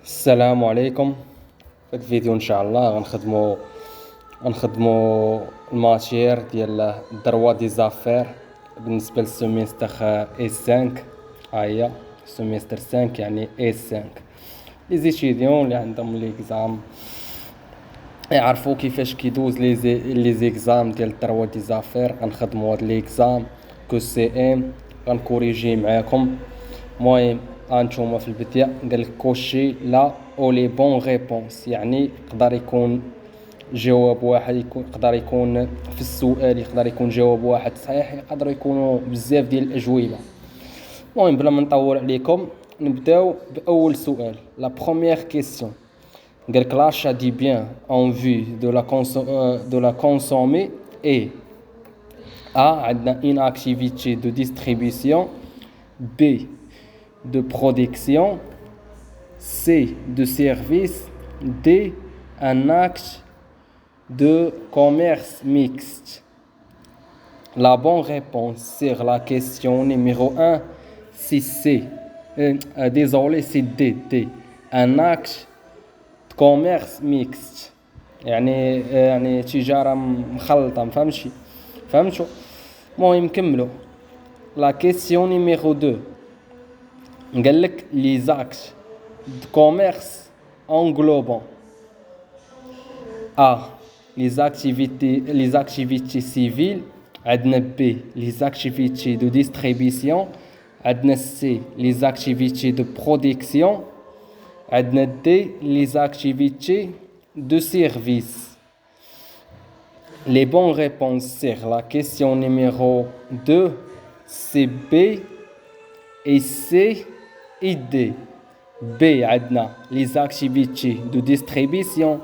السلام عليكم. في الفيديو ان شاء الله غنخدمو الماتير ديال الدروا دي زافير بالنسبه للسيمستر اي 5. ها هي سيمستر 5 يعني اي 5. لي زيتيديون اللي عندهم ليكزام يعرفوا كيفاش كيدوز لي زيكزام ديال الدروا دي زافير. غنخدمو هاد ليكزام كو سي ام، غنكوريجي معاكم. المهم هانتوما في البداية قالك كوشي لا او لي بون ريبونس، يعني يقدر يكون جواب واحد، يقدر يكون في السؤال يقدر يكون جواب واحد صحيح، يقدروا يكونوا بزاف ديال الاجوبه. المهم بلا ما نطول عليكم نبداو باول سؤال. لا بروميير كيسيون قالك l'achat du bien en vue de la consommer est A عندنا une activité de distribution، B de production، C de service، D un acte de commerce mixte. La bonne réponse sur la question numéro 1 c'est C. Désolé, c'est D. Un acte de commerce mixte، يعني تجارة مخلطة. فهمتوا؟ المهم نكملوا. La question numéro 2 قال لك les actes de commerce englobant A les activités civiles، عندنا B les activités de distribution، عندنا C les activités de production، عندنا D les activités de service. Les bonnes réponses sur la question numéro 2 c'est B et C et D. B عندنا les activités de distribution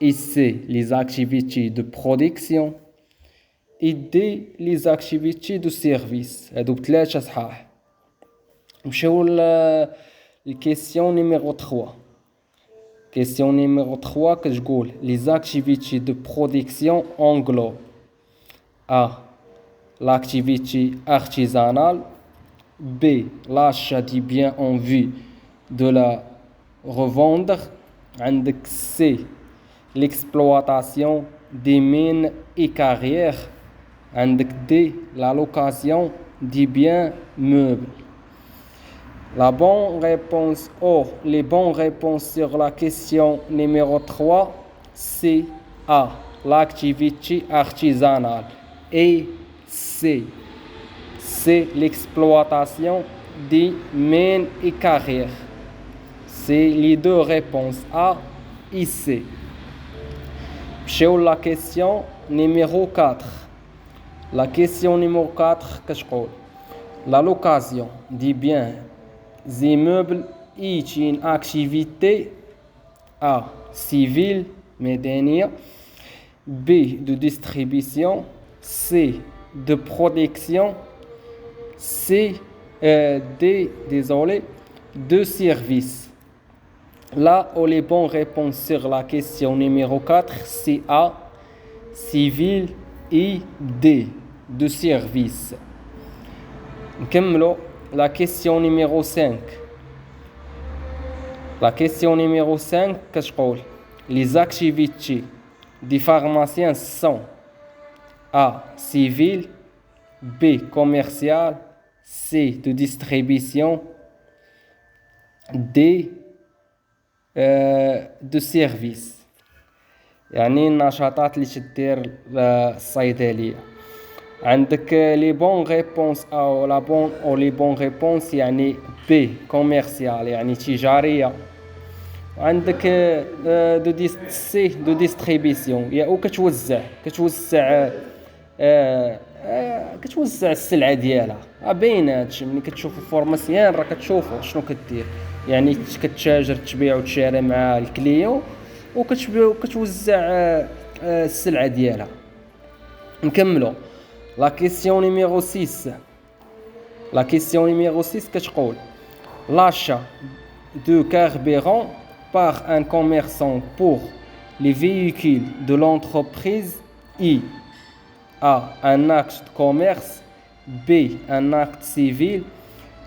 et C les activités de production et D les activités de service. هادو بثلاثة صحاح. نمشيو للكيسيون نيميرو 3. كيسيون نيميرو 3 كتقول les activités de production englobent A l'activité artisanale، B l'achat du bien en vue de la revendre، عندك C l'exploitation des mines et carrières، عندك D la location des biens meubles. La bonne réponse ou les bonnes réponses sur la question numéro 3 c'est A l'activité artisanale et C c'est l'exploitation des mines et carrières. C'est les deux réponses A et C. Sur la question numéro 4. La question numéro 4 كتقول la location des biens immeubles est une activité A civile مدنية، B de distribution، C de production، D de service. Là où les bonnes réponses sur la question numéro 4 c'est A civil et D de service. نكملوا la question numéro 5. La question numéro 5 كتقول les activités des pharmaciens sont A civil، B commercial، C de distribution، D de service. يعني النشاطات اللي تدير الصيدلية. عندك لي بون ريبونس او لا بون او لي بون ريبونس يعني بي كوميرسيال يعني تجارية، عندك سي دو ديستريبيسيون يا او كتوزع السلعة ديالها. باين هادشي ملي كتشوف الفورماسيان راه كتشوفو شنو كدير، يعني كتتاجر تبيع وتشاري مع الكليون وكتوزع السلعة ديالها. نكملو la question numéro 6. La question numéro 6 كتقول l'achat de carburant par un commerçant pour les véhicules de l'entreprise est A un acte de commerce، B un acte civil،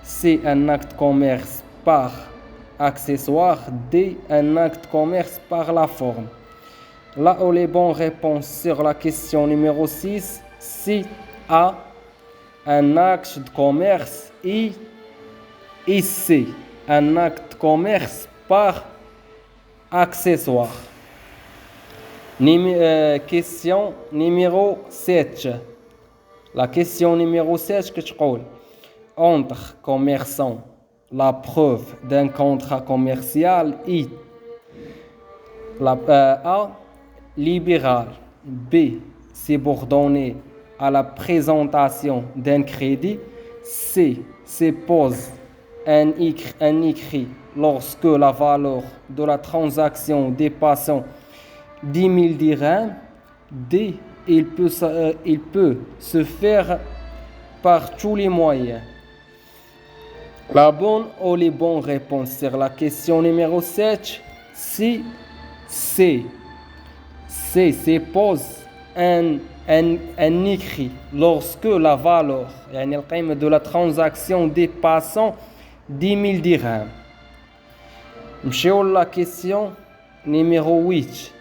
C un acte de commerce par accessoire. D. Un acte de commerce par la forme. Là où les bonnes réponses sur la question numéro 6. Si A. Un acte de commerce. I. Et C. Un acte de commerce par accessoire. Question numéro 7. La question numéro 7 que tu dis entre commerçants, la preuve d'un contrat commercial I. A. Libéral. B. Subordonné à la présentation d'un crédit. C. Suppose un écrit lorsque la valeur de la transaction dépassant 10 000 dirhams. D. Il peut se faire par tous les moyens. La bonne ou les bonnes réponses sur la question numéro 7. Si C. C. Suppose un écrit lorsque la valeur de la transaction dépassant 10 000 dirhams. Mchiou la question numéro 8.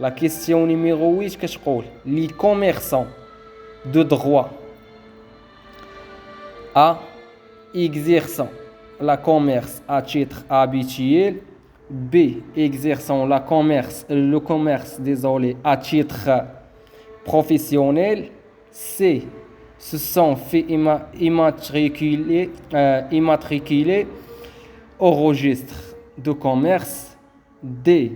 La question numéro 8 que je dis les commerçants de droit A. Exerçant le commerce à titre habituel. B. Exerçant le commerce à titre professionnel. C. Se sont fait immatriculer au registre de commerce. D.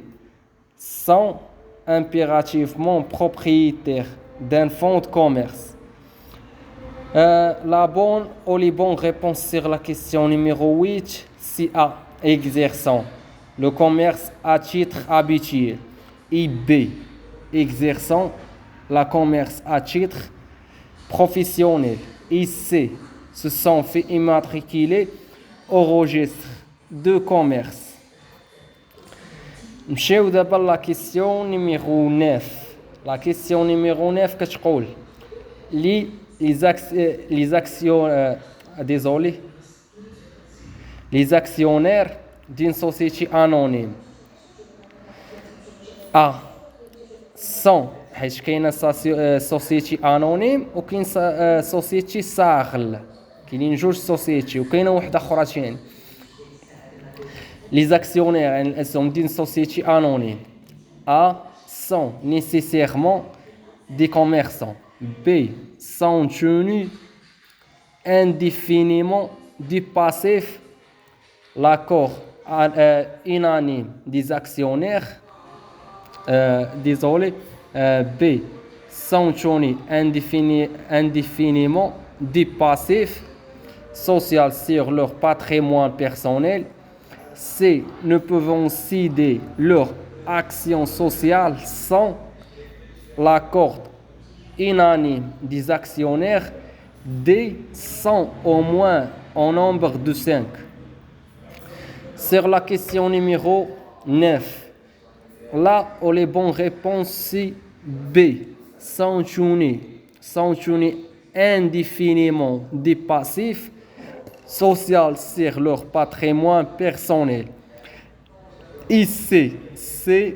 Sont impérativement propriétaires d'un fonds de commerce. La bonne ou les bonnes réponses sur la question numéro 8. Si A. Exerçant le commerce à titre habituel. Et B. Exerçant le commerce à titre professionnel. Et C. Se sont fait immatriculer au registre de commerce. نمشيو دابا la question numéro 9. La question numéro 9 كتقول les actionnaires d'une société anonyme A. sont حيت كاينه société anonyme وكاين société ساغل كاينين جوج société وكاينه واحده اخرى ثاني. Les actionnaires d'une société anonyme A. sont nécessairement des commerçants. B. sont tenus indéfiniment du passif. L'accord unanime des actionnaires B. sont tenus indéfiniment du passif social sur leur patrimoine personnel. C. ne peuvent céder leur action sociale sans l'accord unanime des actionnaires. D. sont au moins au nombre de 5. Sur la question numéro 9, là où les bonnes réponses c'est B. sont tenus indéfiniment des passifs social sur leur patrimoine personnel. Et C.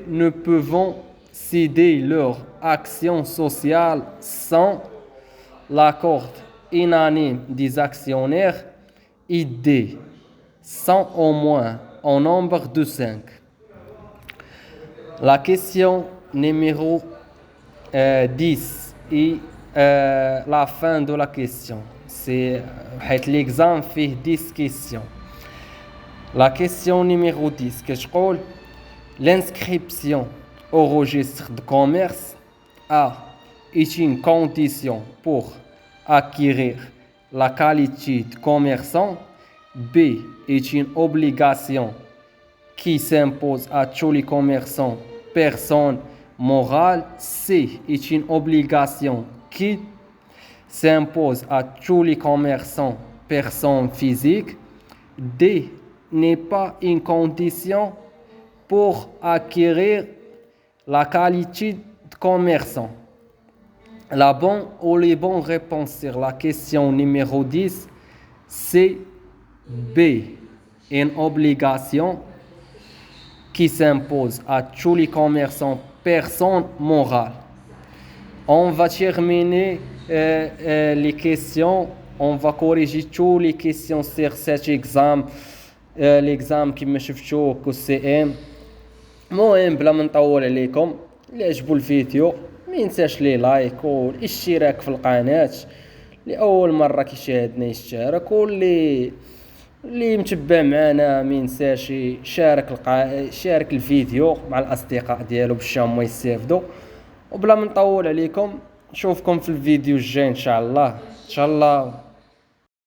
ne peuvent céder leur action sociale sans l'accord unanime des actionnaires. Et D. sont au moins au nombre de 5. La question numéro 10 et la fin de la question. C'est l'examen fait 10 questions. La question numéro 10 que je dis l'inscription au registre de commerce A. est une condition pour acquérir la qualité de commerçant. B. est une obligation qui s'impose à tous les commerçants, personnes morales. C. est une obligation qui s'impose à tous les commerçants, personnes physiques. D. n'est pas une condition pour acquérir la qualité de commerçant. La bonne ou les bonnes réponses sur la question numéro 10, c'est B. une obligation qui s'impose à tous les commerçants, personnes morales. On va terminer les questions. On va corriger toutes les questions sur cet examen. L'examen qui me شفتوه كCM. المهم بلا ما نطول عليكم، اللي عجبو الفيديو ما ينساش لي لايك والاشتراك في القناة، لأول مرة كيشاهدنا يشترك، واللي متبع معنا ما ينساش شارك الفيديو مع الاصدقاء ديالو باش هما يستافدوا. وبلا ما نطول عليكم، نشوفكم في الفيديو الجاي ان شاء الله.